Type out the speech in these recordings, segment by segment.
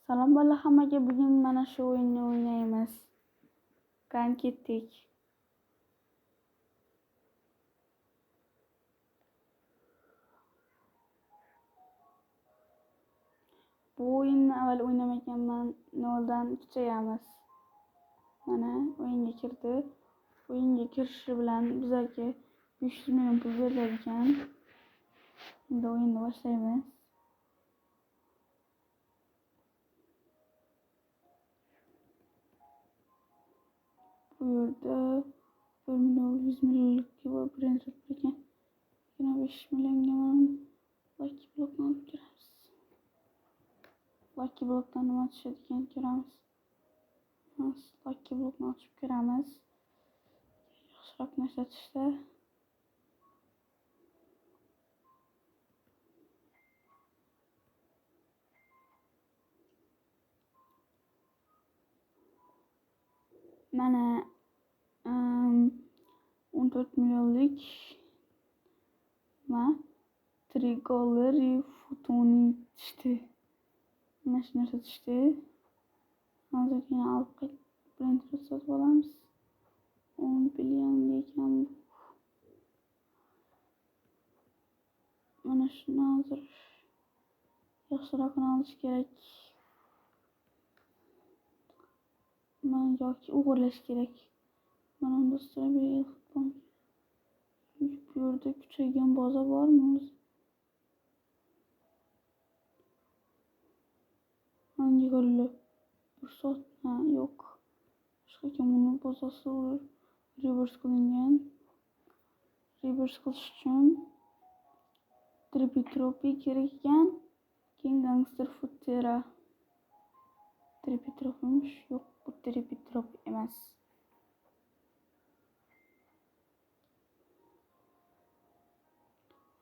Salom bola hammaga, bugun mana shu o'yinni o'ynaymiz. Qani ketdik. Bu o'yinni avval o'ynamaganman. 0 dan kuchayamiz. Mana o'yinga kirdi. O'yinga kirishi bilan bizga 500 million pul berilgan ekan. Endi o'yinni boshlaymiz. Bu yerda 1 million 100 millionga brend ekan. 5 millionga Lucky Block'ni olib kiramiz. Lucky Block'dan nima tushadigan ko'ramiz. Lucky Block'ni ochib ko'ramiz. Yaxshiroq narsa tushsa. Mana 14 millionlik va Trigolari Futoni tushdi. Mana shu narsa tushdi. Hozir yana olib qaytib brend sotib olamiz. 10 millionga ekan. Mana shuni hozir yaxshiroqini olish kerak. Mana yoki o'g'irlash kerak. Mana unda Strawberry futbol. Bu yerda kuchaygan boza bormi o'zi? Hangi golli? Fursat yo'q. Boshqa kim uni bozasi reverse qilingan. Reverse qilish uchun Tripitropi kerak ekan. Keyin Gangster Futera. Tripitropimish yo'q, bu Tripitrop emas.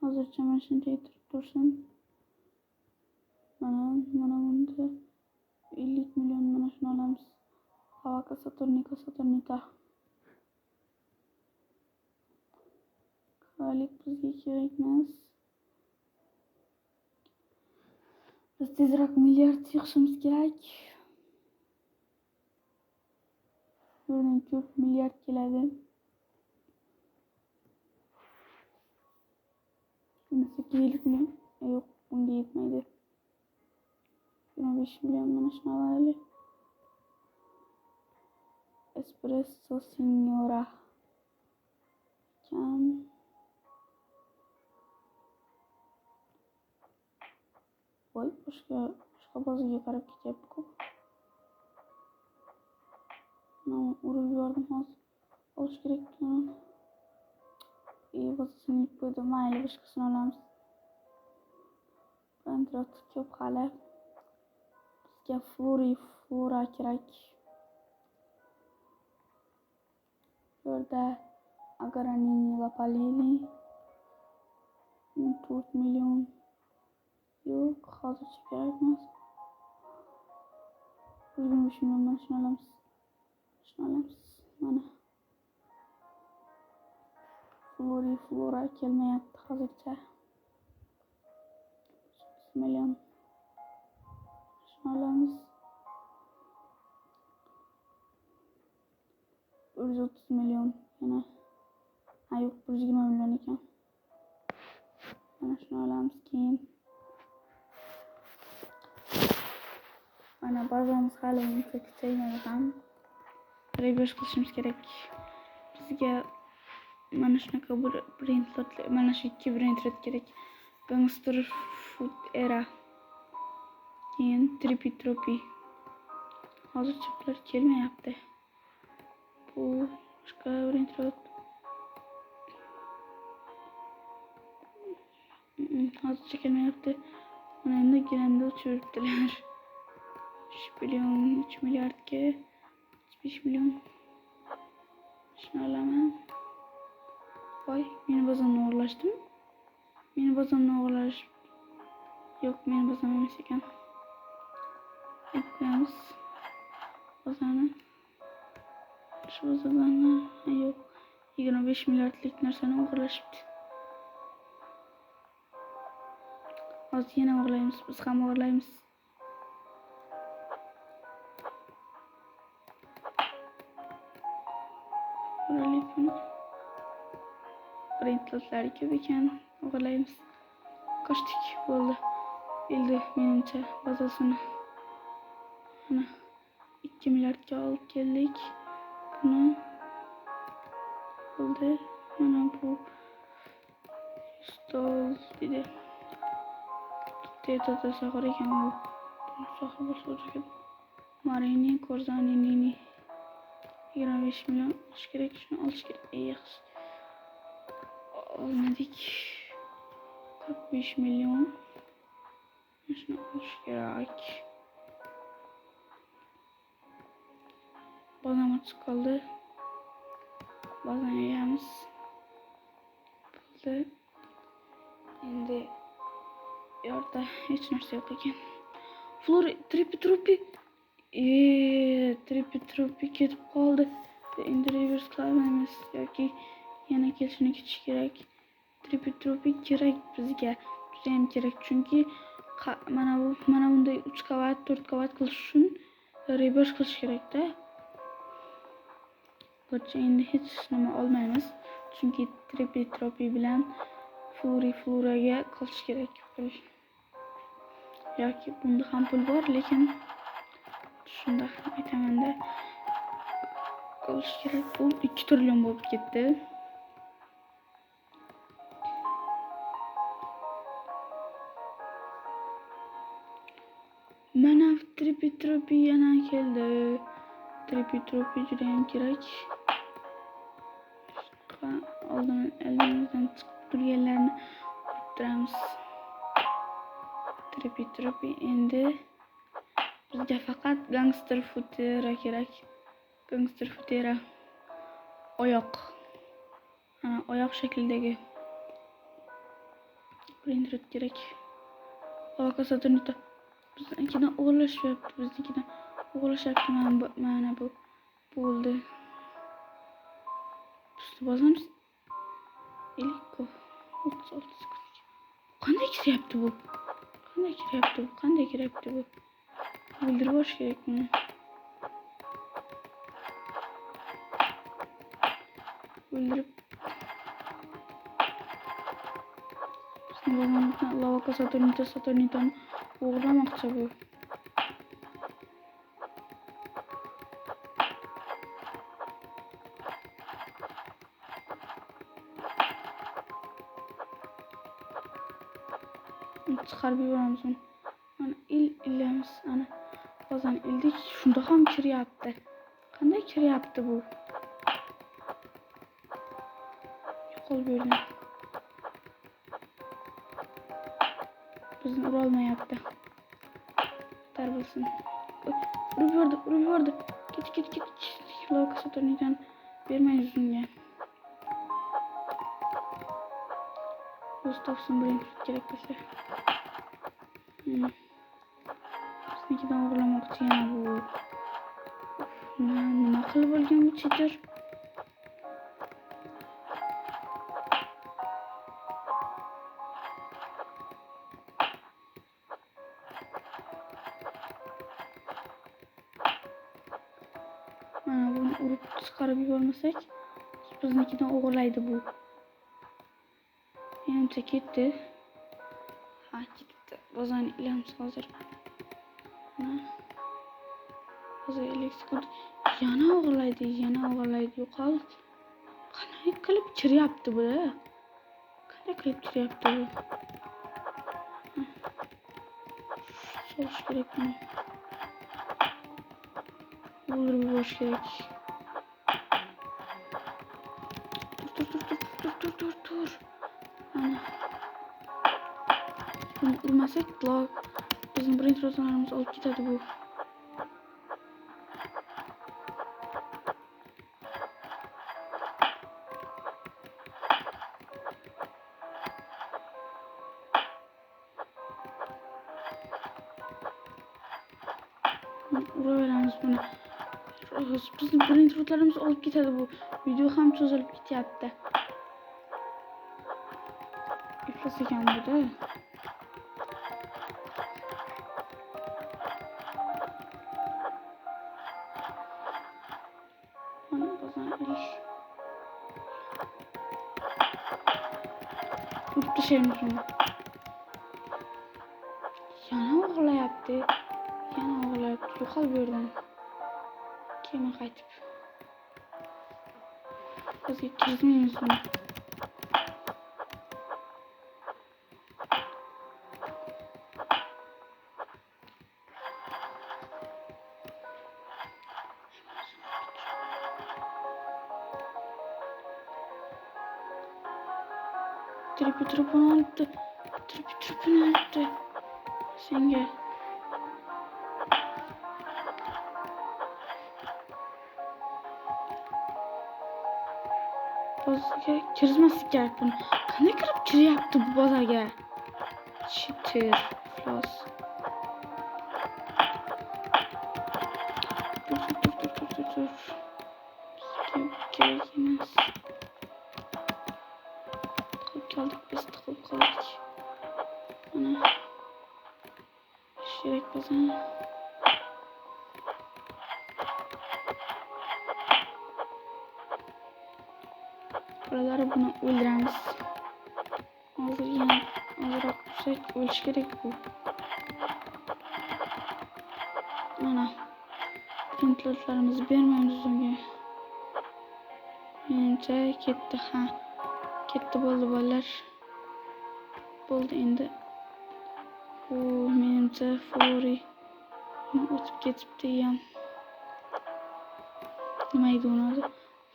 Hozircha mana shunday turib tursin. Mana bunda 50 million mana shuni olamiz. Havaka Saturnita. Halik bizga kerak emas. Biz tezroq milliard yig'ishimiz kerak. Bundan ko'p milliard keladi. Mana 8 million yo'q, bunga yetmaydi. 5 million mana shuni olaylik. Espresso Signora. Voy, boshqa bozorga qarab ketyapti-ku. Mana urib yubordim hozir. Olish kerak ekan. Bozorni yeb qo'ydim. Mayli, boshqasini olamiz. Kontrakt ko'p hali. Bizga Flora kerak. Bu yerda Agaranini Lapalini 4 million. Yo'q, hozircha kerak emas. 5 million mana shuni olamiz. Mana. Flora kelmayapti hozircha. 1 million. Shuni olamiz. 130 million yana. Yo'q, 120 million ekan. Mana shuni olamiz keyin. Mana bazamiz hali uncha kuchaymadi ham. Reverse qilishimiz kerak. Bizga mana shunaqa bir brendlar, mana shu ikki brendlar kerak. Gangster Futera. Keyin Tripitropi. Hozircha bular kelmayapti. Bu boshqa brendlar. Hozircha kelmayapti. Mana endi kelanda uchiribdilar. 3 million, 3 milliardga 5 million. Shuni olaman. Voy, meni bozorni o'g'irlashdimi? Meni bozorni o'g'irlash. Yo'q, meni bozor emas ekan. Qo'yamiz. Bozorni. Shu bozorlarni yo'q. 25 milliardlik narsani o'g'irlashibdi. Hozir yana o'g'irlaymiz, biz ham o'g'irlaymiz. Ko'raylik buni. Printerlari ko'p ekan. O'g'irlaymiz. Qochdik bo'ldi. Endi menimcha bazasini mana 2 milliardga olib keldik. Buni bo'ldi. Mana bu stol dedi. Tetada sahar ekan bu. Sahar bo'lsa kerak. Marini, Korzanini 25 milyon olish kerak, shuni olish kerak. Yaxshi. Olmadik. 45 milyon. Shuni olish kerak. Bazama chiqildi. Bazani yeyamiz. Bo'ldi. Endi yorda hech narsa yo'q ekan. Flori tripi ketib qoldi. Endi reverse qilamiz yoki yana kelishini kutish kerak. Tripi kerak bizga. Juda ham kerak, chunki mana bunday 3 qavat, 4 qavat qilish uchun reverse qilish kerak-da. Bo'yicha endi hech nima olmaymiz, chunki tripi bilan Floraga qilish kerak. Yoki bunda ham pul bor, lekin shunda aytaman-da, qilish kerak. Bu 2 trillion bo'lib ketdi. Mana tripi yana keldi. Tripi juda ham kerak. Oldin elimizdan chiqib turganlarni turamiz. Tripi endi bizga faqat gangster futera kerak. Gangster futera oyoq. Mana oyoq shaklidagi printer kerak. Lokasaturnita biznikidan o'g'irlashyapti. Mana bu bo'ldi. Bozamiz. Eliko 36 sekund. Qanday kiryapti bu? Bildirib olish kerak buni. Bildirib. Bizning Lavaka Saturnitani o'g'irlamoqchi bu. Chiqarib yuboramiz uni. Mana ilamiz, ana bazani ildik. Shunda ham kiryapti. Qanday kiryapti bu? Yo'qolib yurdi. Bizni ura olmayapti. Tar bo'lsin. Urib yubordi. Ket. Lavaka Saturnitani bermaymiz unga. O'z topsin birinchi kerak bo'lsa. Biznikidan o'g'irlamoqchi yana bu. Nima qilib olgan bu cheater? Mana buni urib chiqarib yubormasak, biznikidan o'g'irlaydi bu. Menimcha ketdi. Ha, ketdi. Bozani ilamiz hozir. Hozir elektrik yana o'g'irlaydi. Yo'qol. Qanday qilib kiryapti bu? Solish kerak buni. O'ldirib yuborish kerak. Tur. Ana. Buni urmasak, bizning birinchi ro'zlarimiz olib ketadi bu. Uraveramiz buni. Bizning birinchi ro'zlarimiz olib ketadi bu. Video ham cho'zilib ketyapti. Iflos ekan bu-da. Mana bazani ilish. tashlaymiz şunu. Yana ağlayaptı. Yana ağlayaptı. Yo'qol bu yerdan. Keyin qaytib. Bizga kirmaymiz buni. Tripini olibdi. Tripini olibdi. Senga. Bozorga kirmaslik kerak buni. Qanday kiryapti bu bozorga? Cheater, iflos. Dur. Kerak emas. Biz tıkılıp kaldık. Ana. Şirek bazan. Buraları bunu öldüremiz. Azırak düşsek ölüş gerek bu. Ana. Printlerimizi vermemiz önce. Menimce ketdi ha. Ketdi bo'ldi bolalar. Bo'ldi endi. O menimcha Fury o'tib ketibdi ham. Nima edi uni adı?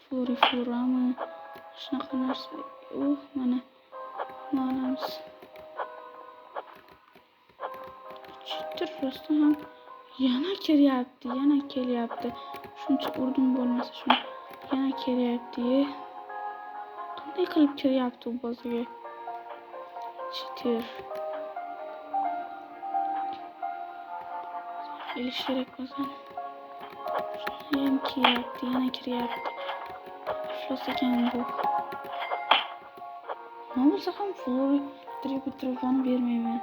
Florami shunaqa narsa. Mana olamiz. Cheater rostdan ham yana kelyapti. Shuncha urdim bo'lmasa shuni. Yana kelyapti. Qanday qilib kiryapti u bozorga? Cheater. Elish kerak bo'lsa. Yana kiryapti. Iflos ekan bu. Nima bo'lsa ham Fury telefonni bermayman.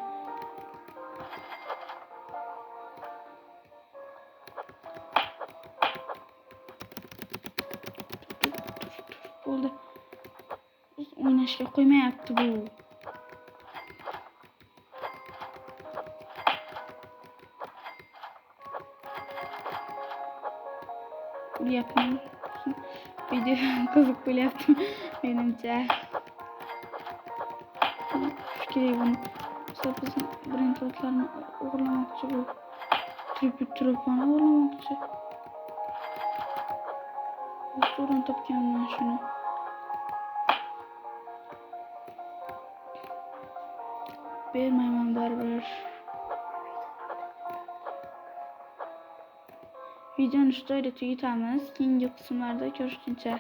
Bo'ldi. O'ynashga qo'ymayapti bu. Uryapman. Video qiziq bo'lyapti menimcha. Kerak buni. Bizni brendlarni o'g'irlamoqchi bu. Telefonni o'g'irlamoqchi. O'zdan topganman shuni. Bermayman baribir. Videoni shu joyda tugatamiz. Keyingi qismlarda ko'rishguncha.